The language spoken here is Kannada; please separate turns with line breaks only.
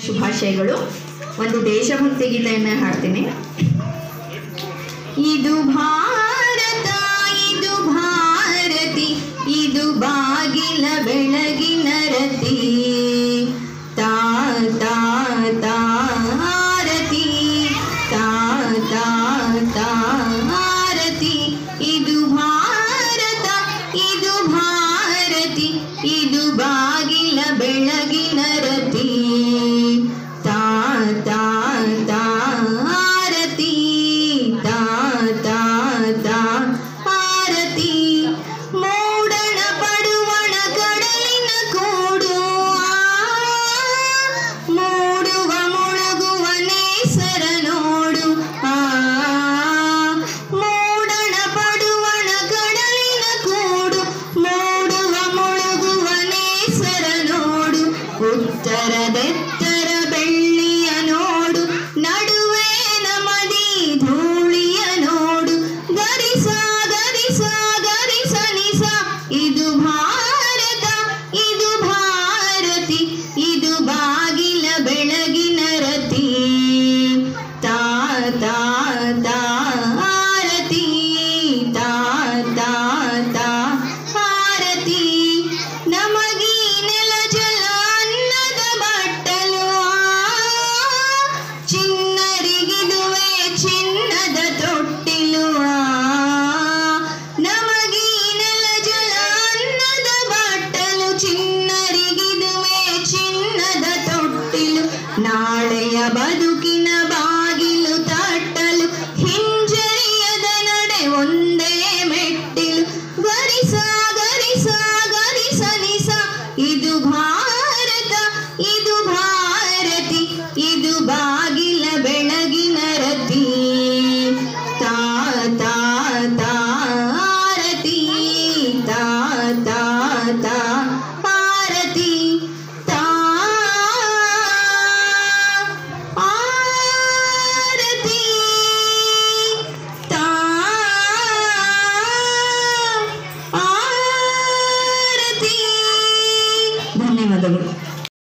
ಶುಭಾಶಯಗಳು. ಒಂದು ದೇಶಭಕ್ತಿ ಗೀತೆಯನ್ನು ಹಾಡ್ತೀನಿ. ಇದು ಭಾರತ, ಇದು ಭಾರತಿ, ಇದು ಬಾಗಿಲ ಬೆಳಗಿನ ರತಿ, ತಾ ತಾ ತಾ ಆರತಿ, ತಾ ತಾ ತಾ ಆರತಿ. ಇದು ಭಾರತ, ಇದು ಭಾರತಿ, ಇದು ಬಾಗಿಲ ಬೆಳಗಿನ ರತಿ, ತಾ ತಾ ತಾ ಆರತಿ, ತಾ ತಾ ತಾ ಆರತಿ. ಮೂಡಣ ಪಡುವಣ ಕಡಲಿನ ಕೂಡು, ಮೂಡುವ ಮುಳುಗುವ ನೇಸರ ನೋಡು, ಮೂಡಣ ಪಡುವಣ ಕಡಲಿನ ಕೂಡು, ಮೂಡುವ ಮುಳುಗುವ ನೇಸರ ನೋಡು. ಉತ್ತರದೆತ್ತರ ಬೆಳ್ಳಿಯ ನೋಡು, ನಡುವೆ ನಮದಿ ಧೂಳಿಯ ನೋಡು. ಗರಿಸ ಗರಿಸ ಗರಿಸ ನಿಸ. ಇದು ಭಾರತ, ಇದು ಭಾರತಿ, ಇದು ಬಾಗಿಲ ಬೆಳಗಿನ ರತಿ, ತಾ ತಾ ತಾ ಆರತಿ, ತಾ ತಾ ತಾ ಆರತಿ. ನಮಗೀ ನೆಲ ಜಲ ಅನ್ನದ ಬಟ್ಟಲು, ಚಿನ್ನರಿಗಿದುವೆ ಚಿನ್ನದ ತೊಟ್ಟಿಲು, ನಮಗೀ ನೆಲ ಜಲ ಅನ್ನದ ಬಟ್ಟಲು, ಚಿನ್ನರಿಗಿದುವೆ ಚಿನ್ನದ ತೊಟ್ಟಿಲು. ನಾಳೆಯ ಬದುಕಿನ